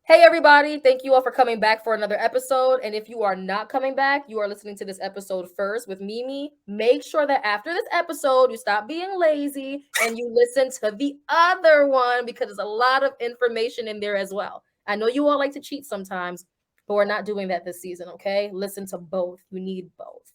Hey, everybody. Thank you all for coming back for another episode. And if you are not coming back, you are listening to this episode first with Mimi. Make sure that after this episode, you stop being lazy and you listen to the other one because there's a lot of information in there as well. I know you all like to cheat sometimes, but we're not doing that this season, okay? Listen to both. You need both.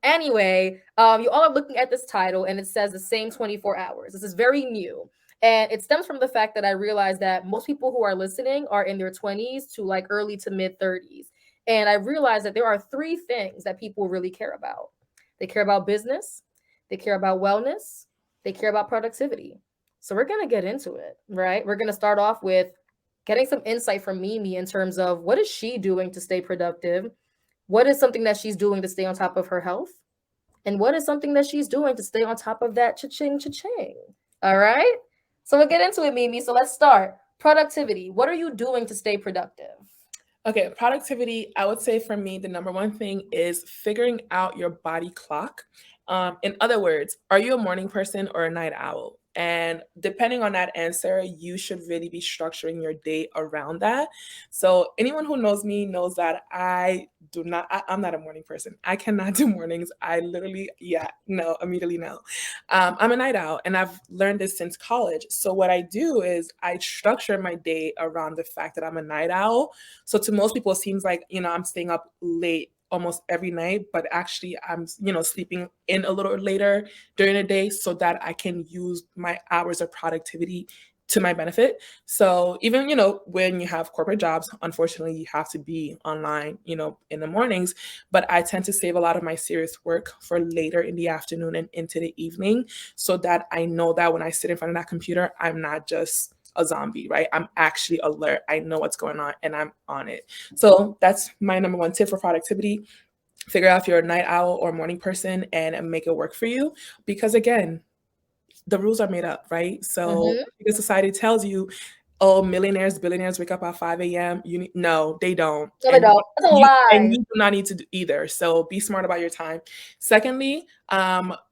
Anyway, you all are looking at this title and it says the same 24 hours. This is very new. And it stems from the fact that I realized that most people who are listening are in their 20s to like early to mid 30s. And I realized that there are three things that people really care about. They care about business, they care about wellness, they care about productivity. So we're going to get into it, right? We're going to start off with getting some insight from Mimi in terms of what is she doing to stay productive? What is something that she's doing to stay on top of her health? And what is something that she's doing to stay on top of that cha-ching, cha-ching? All right. So we'll get into it, Mimi. So let's start. Productivity. What are you doing to stay productive? Okay, productivity, I would say for me, the number one thing is figuring out your body clock. In other words, are you a morning person or a night owl? And depending on that answer, you should really be structuring your day around that. So anyone who knows me knows that I'm not a morning person. I cannot do mornings. I literally, yeah, no, immediately no. I'm a night owl and I've learned this since college. So what I do is I structure my day around the fact that I'm a night owl. So to most people, it seems like, I'm staying up late almost every night, but actually I'm, sleeping in a little later during the day so that I can use my hours of productivity to my benefit. So even, when you have corporate jobs, unfortunately, you have to be online, in the mornings, but I tend to save a lot of my serious work for later in the afternoon and into the evening so that I know that when I sit in front of that computer, I'm not just a zombie, right? I'm actually alert. I know what's going on and I'm on it. So that's my number one tip for productivity. Figure out if you're a night owl or morning person and make it work for you. Because again, the rules are made up, right? So Mm-hmm. because society tells you, oh, millionaires, billionaires wake up at 5 a.m. No, they don't. No, they don't. That's a lie. You do not need to do either. So be smart about your time. Secondly,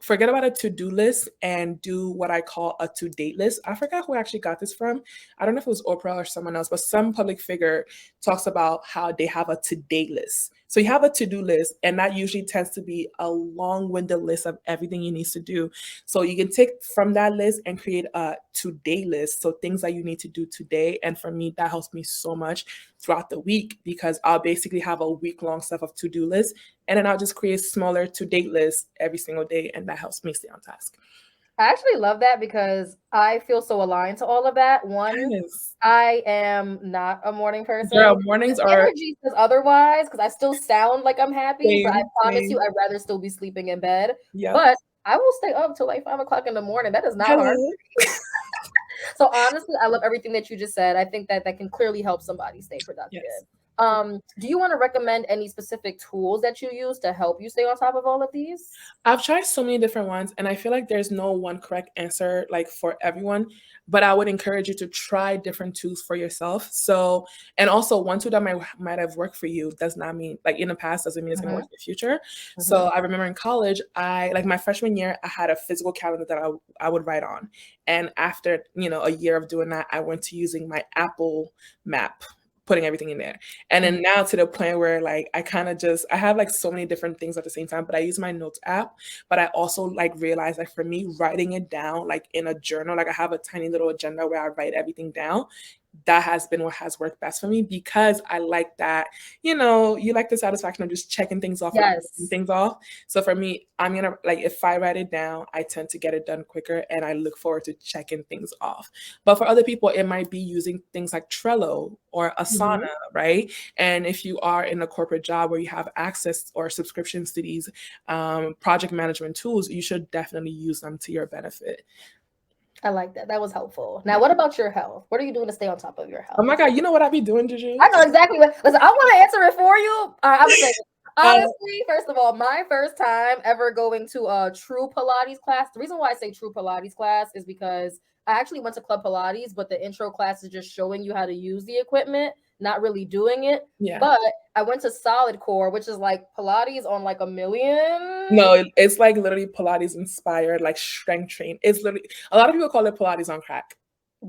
forget about a to-do list and do what I call a to-date list. I forgot who I actually got this from. I don't know if it was Oprah or someone else, but some public figure talks about how they have a to-date list. So you have a to-do list, and that usually tends to be a long-winded list of everything you need to do. So you can take from that list and create a today list. So things that you need to do today. And for me, that helps me so much throughout the week because I'll basically have a week-long stuff of to-do lists. And then I'll just create smaller to-date lists every single day. And that helps me stay on task. I actually love that because I feel so aligned to all of that. One, Yes. I am not a morning person. Girl, mornings The are energy says otherwise because I still sound like I'm happy, but I same, promise you, same. I'd rather still be sleeping in bed. Yep. But I will stay up till like 5 o'clock in the morning. That is not hard. Hello. So honestly, I love everything that you just said. I think that can clearly help somebody stay productive. Yes. Do you want to recommend any specific tools that you use to help you stay on top of all of these? I've tried so many different ones, and I feel like there's no one correct answer like for everyone. But I would encourage you to try different tools for yourself. So, and also one tool that might have worked for you does not mean like in the past doesn't mean it's gonna work Mm-hmm. in the future. Mm-hmm. So I remember in college, I like my freshman year, I had a physical calendar that I would write on, and after a year of doing that, I went to using my Apple Map, putting everything in there. And then now to the point where like I have like so many different things at the same time, but I use my notes app. But I also like realize like for me, writing it down like in a journal, like I have a tiny little agenda where I write everything down. That has been what has worked best for me because I like that, you like the satisfaction of just checking things off and checking Yes. things off. So for me, I'm gonna like if I write it down, I tend to get it done quicker and I look forward to checking things off. But for other people, it might be using things like Trello or Asana, Mm-hmm. right? And if you are in a corporate job where you have access or subscriptions to these project management tools, you should definitely use them to your benefit. I like that. That was helpful. Now, what about your health? What are you doing to stay on top of your Oh my health? God, you know what I be doing, Juju? I know exactly what. Listen, I want to answer it for you. I'm gonna say, Uh, honestly, first of all, my first time ever going to a true Pilates class. The reason why I say true Pilates class is because I actually went to Club Pilates, but the intro class is just showing you how to use the equipment, not really doing it. yeah. But I went to Solidcore, which is like Pilates on like a million. No, it's like literally Pilates inspired, like strength train. It's literally a lot of people call it Pilates on crack.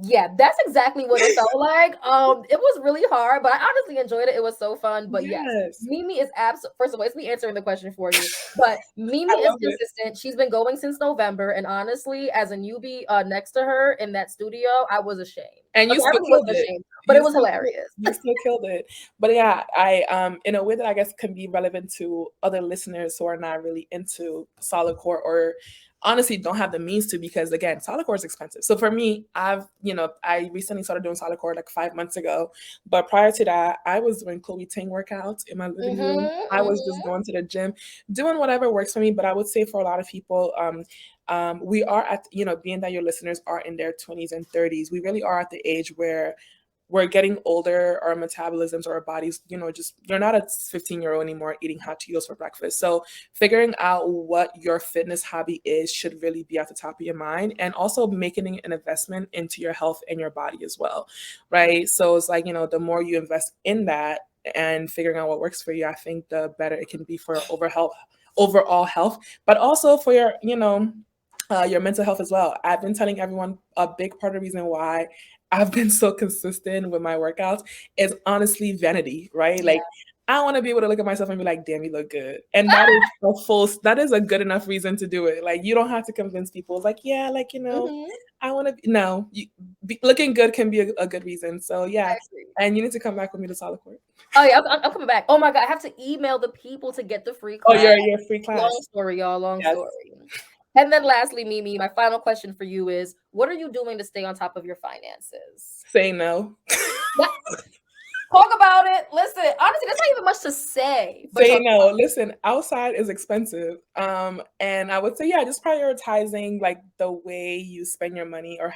Yeah, that's exactly what it felt like. It was really hard, but I honestly enjoyed it. It was so fun. But yes, Yes. Mimi is first of all, it's me answering the question for you. But Mimi I is love it. consistent. She's been going since November, and honestly, as a newbie next to her in that studio, I was ashamed. And you Okay, I still really killed wasn't it. ashamed, but it was You hilarious. still killed it. But yeah, I in a way that I guess can be relevant to other listeners who are not really into solid core or honestly don't have the means to, because again, solid core is expensive. So for me, I recently started doing solid core like 5 months ago. But prior to that, I was doing Chloe Ting workouts in my living room. I was just going to the gym, doing whatever works for me. But I would say for a lot of people, we are at, being that your listeners are in their 20s and 30s, we really are at the age where we're getting older, our metabolisms or our bodies, just you're not a 15-year-old anymore eating hot Cheetos for breakfast. So figuring out what your fitness hobby is should really be at the top of your mind, and also making an investment into your health and your body as well, right? So it's like, the more you invest in that and figuring out what works for you, I think the better it can be for overall health, but also for your mental health as well. I've been telling everyone a big part of the reason why I've been so consistent with my workouts is honestly vanity, right? Yeah. Like I want to be able to look at myself and be like, damn, you look good. And that is a good enough reason to do it. Like you don't have to convince people. It's like, yeah, like, I want to no, looking good can be a good reason. So I yeah. agree. And you need to come back with me to Solid Court. Oh yeah, I'm coming back. Oh my god, I have to email the people to get the free Oh, class. your free class. Long story, y'all. Long Yes. story. And then lastly, Mimi, my final question for you is, what are you doing to stay on top of your finances? Say no. Talk about it. Listen, honestly, there's not even much to say. But Say no. Listen, outside is expensive. And I would say, yeah, just prioritizing like the way you spend your money, or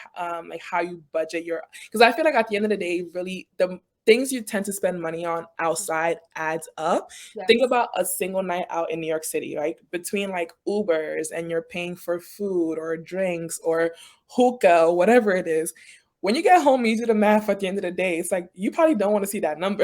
like how you budget because I feel like at the end of the day, really the things you tend to spend money on outside adds up. yes. Think about a single night out in New York City, right? Between like Ubers and you're paying for food or drinks or hookah, or whatever it is. When you get home, you do the math at the end of the day, it's like you probably don't want to see that number.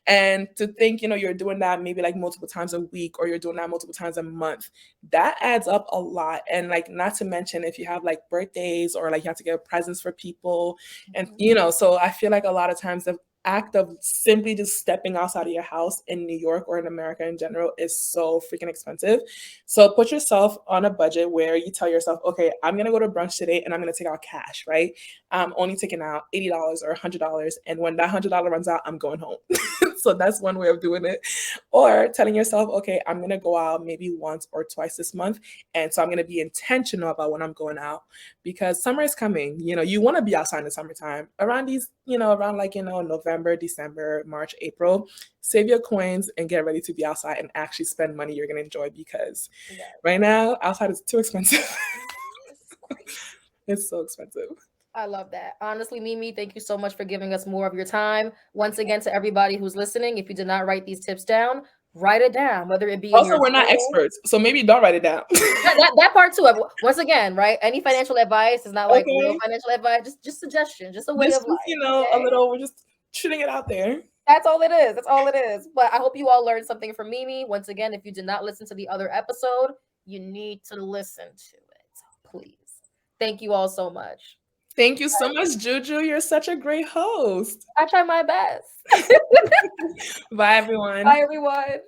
And to think, you're doing that maybe like multiple times a week, or you're doing that multiple times a month, that adds up a lot. And like, not to mention if you have like birthdays, or like you have to get presents for people. And, so I feel like a lot of times the act of simply just stepping outside of your house in New York or in America in general is so freaking expensive. So put yourself on a budget where you tell yourself, okay, I'm going to go to brunch today and I'm going to take out cash, right? I'm only taking out $80 or $100. And when that $100 runs out, I'm going home. So that's one way of doing it. Or telling yourself, okay, I'm going to go out maybe once or twice this month. And so I'm going to be intentional about when I'm going out, because summer is coming. You want to be outside in the summertime around these, around like, November, December, March, April. Save your coins and get ready to be outside and actually spend money you're going to enjoy, because right now outside is too expensive. It's so expensive. I love that. Honestly, Mimi, thank you so much for giving us more of your time. Once again, to everybody who's listening, if you did not write these tips down, write it down, whether it be in Also, your we're not journal. experts, so maybe don't write it down. that part too. Once again, right? Any financial advice is not like real Okay. financial advice, just suggestion, just a way of life. A little, we're just shooting it out there. That's all it is. That's all it is. But I hope you all learned something from Mimi. Once again, if you did not listen to the other episode, you need to listen to it. Please. Thank you all so much. Thank you so much, Juju. You're such a great host. I try my best. Bye, everyone. Bye, everyone.